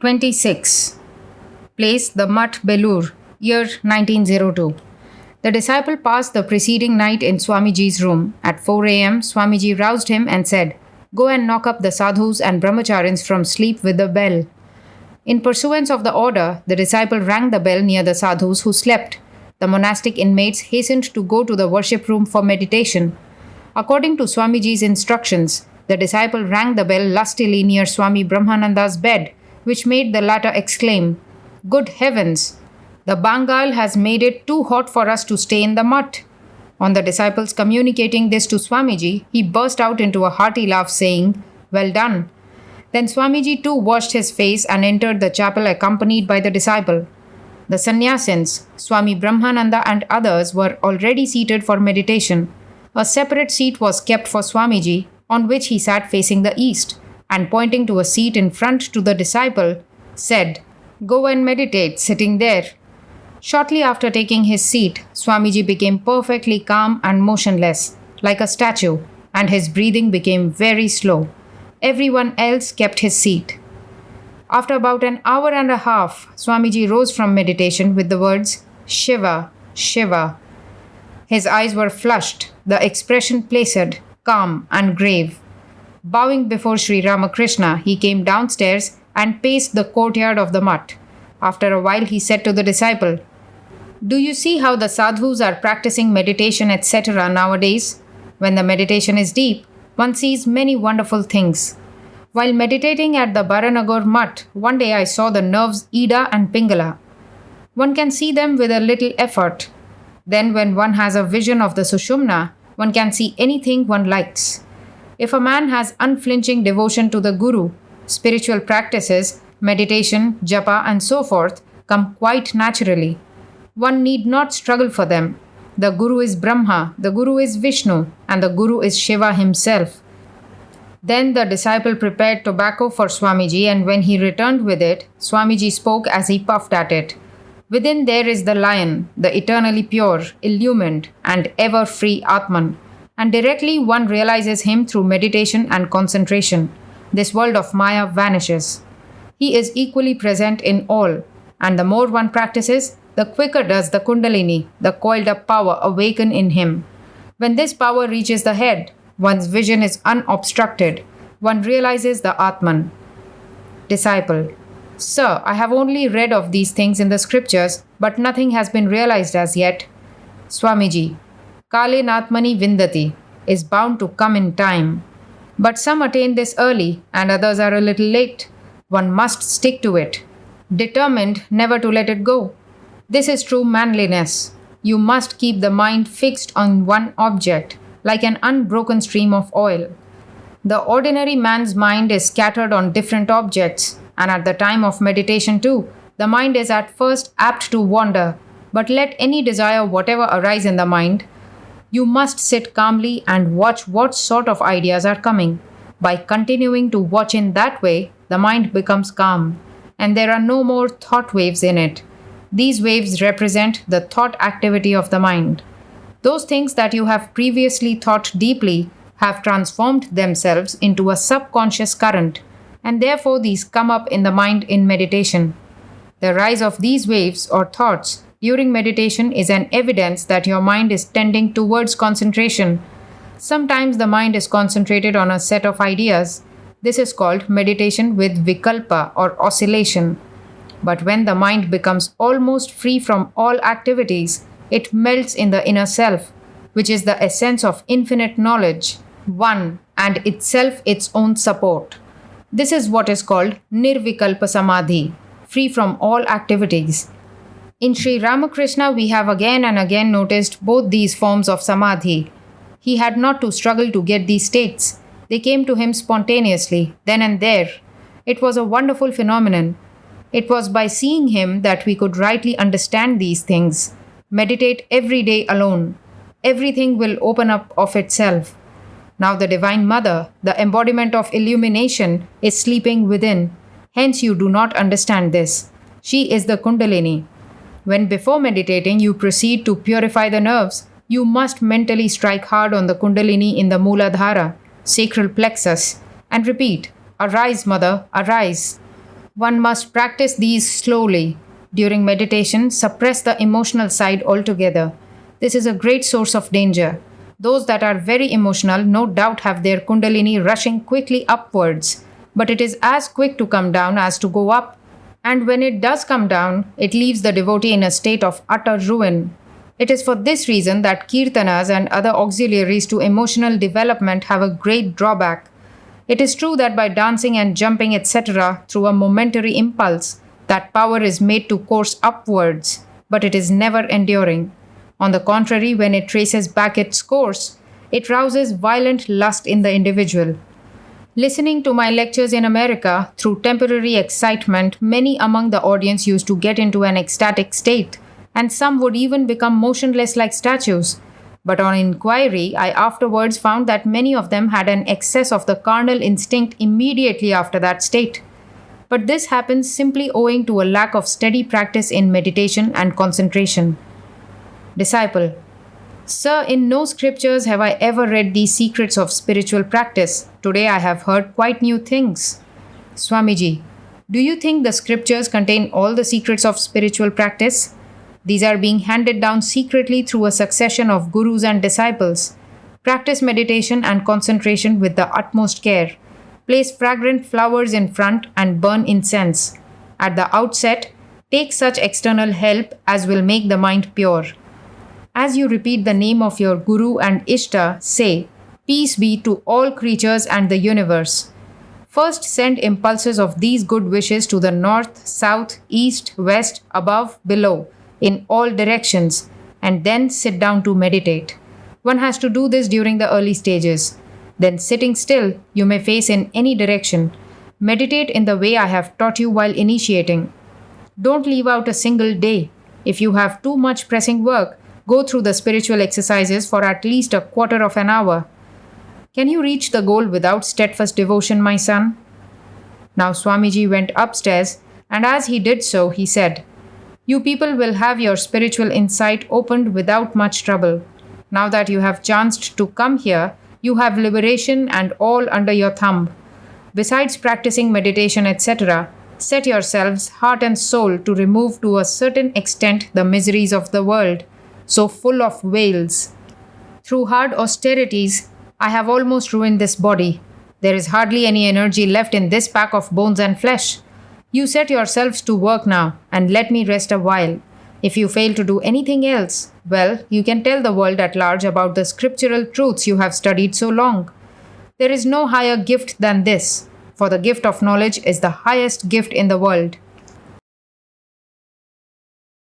26. Place the Mutt Belur, year 1902. The disciple passed the preceding night in Swamiji's room. At 4 a.m., Swamiji roused him and said, "Go and knock up the sadhus and brahmacharins from sleep with the bell." In pursuance of the order, the disciple rang the bell near the sadhus who slept. The monastic inmates hastened to go to the worship room for meditation. According to Swamiji's instructions, the disciple rang the bell lustily near Swami Brahmananda's bed, which made the latter exclaim, "Good heavens! The Bengal has made it too hot for us to stay in the mutt." On the disciples communicating this to Swamiji, he burst out into a hearty laugh, saying, "Well done." Then Swamiji too washed his face and entered the chapel accompanied by the disciple. The sannyasins, Swami Brahmananda and others were already seated for meditation. A separate seat was kept for Swamiji, on which he sat facing the east, and pointing to a seat in front to the disciple, said, "Go and meditate, sitting there." Shortly after taking his seat, Swamiji became perfectly calm and motionless, like a statue, and his breathing became very slow. Everyone else kept his seat. After about an hour and a half, Swamiji rose from meditation with the words, "Shiva, Shiva." His eyes were flushed, the expression placid, calm, and grave. Bowing before Sri Ramakrishna, he came downstairs and paced the courtyard of the mutt. After a while, he said to the disciple, "Do you see how the sadhus are practicing meditation, etc. nowadays? When the meditation is deep, one sees many wonderful things. While meditating at the Baranagar mutt, one day I saw the nerves Ida and Pingala. One can see them with a little effort. Then when one has a vision of the Sushumna, one can see anything one likes. If a man has unflinching devotion to the Guru, spiritual practices, meditation, japa and so forth come quite naturally. One need not struggle for them. The Guru is Brahma, the Guru is Vishnu, and the Guru is Shiva himself." Then the disciple prepared tobacco for Swamiji, and when he returned with it, Swamiji spoke as he puffed at it. "Within there is the lion, the eternally pure, illumined, and ever free Atman, and directly one realizes him through meditation and concentration, this world of Maya vanishes. He is equally present in all, and the more one practices, the quicker does the Kundalini, the coiled up power, awaken in him. When this power reaches the head, one's vision is unobstructed. One realizes the Atman." Disciple: "Sir, I have only read of these things in the scriptures, but nothing has been realized as yet." Swamiji: "Kale Natmani Vindati is bound to come in time. But some attain this early and others are a little late. One must stick to it, determined never to let it go. This is true manliness. You must keep the mind fixed on one object, like an unbroken stream of oil. The ordinary man's mind is scattered on different objects, and at the time of meditation too, the mind is at first apt to wander. But let any desire whatever arise in the mind, you must sit calmly and watch what sort of ideas are coming. By continuing to watch in that way, the mind becomes calm, and there are no more thought waves in it. These waves represent the thought activity of the mind. Those things that you have previously thought deeply have transformed themselves into a subconscious current, and therefore these come up in the mind in meditation. The rise of these waves or thoughts during meditation is an evidence that your mind is tending towards concentration. Sometimes the mind is concentrated on a set of ideas. This is called meditation with vikalpa or oscillation. But when the mind becomes almost free from all activities, it melts in the inner self, which is the essence of infinite knowledge, one, and itself its own support. This is what is called nirvikalpa samadhi, free from all activities. In Sri Ramakrishna, we have again and again noticed both these forms of samadhi. He had not to struggle to get these states. They came to him spontaneously, then and there. It was a wonderful phenomenon. It was by seeing him that we could rightly understand these things. Meditate every day alone. Everything will open up of itself. Now the Divine Mother, the embodiment of illumination, is sleeping within. Hence you do not understand this. She is the Kundalini. When before meditating you proceed to purify the nerves, you must mentally strike hard on the Kundalini in the Mooladhara, sacral plexus, and repeat, "Arise, Mother, arise." One must practice these slowly. During meditation, suppress the emotional side altogether. This is a great source of danger. Those that are very emotional no doubt have their kundalini rushing quickly upwards, but it is as quick to come down as to go up. And when it does come down, it leaves the devotee in a state of utter ruin. It is for this reason that kirtanas and other auxiliaries to emotional development have a great drawback. It is true that by dancing and jumping, etc., through a momentary impulse, that power is made to course upwards, but it is never enduring. On the contrary, when it traces back its course, it rouses violent lust in the individual. Listening to my lectures in America, through temporary excitement, many among the audience used to get into an ecstatic state, and some would even become motionless like statues. But on inquiry, I afterwards found that many of them had an excess of the carnal instinct immediately after that state. But this happens simply owing to a lack of steady practice in meditation and concentration. Disciple: Sir, in no scriptures have I ever read these secrets of spiritual practice. Today I have heard quite new things. Swamiji: Do you think the scriptures contain all the secrets of spiritual practice? These are being handed down secretly through a succession of gurus and disciples. Practice meditation and concentration with the utmost care. Place fragrant flowers in front and burn incense. At the outset, take such external help as will make the mind pure. As you repeat the name of your Guru and Ishta, say, Peace be to all creatures and the universe. First send impulses of these good wishes to the north, south, east, west, above, below, in all directions, and then sit down to meditate. One has to do this during the early stages. Then, sitting still, you may face in any direction. Meditate in the way I have taught you while initiating. Don't leave out a single day. If you have too much pressing work, go through the spiritual exercises for at least a quarter of an hour. Can you reach the goal without steadfast devotion, my son? Now Swamiji went upstairs, and as he did so, he said, You people will have your spiritual insight opened without much trouble. Now that you have chanced to come here, you have liberation and all under your thumb. Besides practicing meditation, etc., set yourselves heart and soul to remove to a certain extent the miseries of the world, so full of wails. Through hard austerities, I have almost ruined this body. There is hardly any energy left in this pack of bones and flesh. You set yourselves to work now, and let me rest a while. If you fail to do anything else, well, you can tell the world at large about the scriptural truths you have studied so long. There is no higher gift than this, for the gift of knowledge is the highest gift in the world.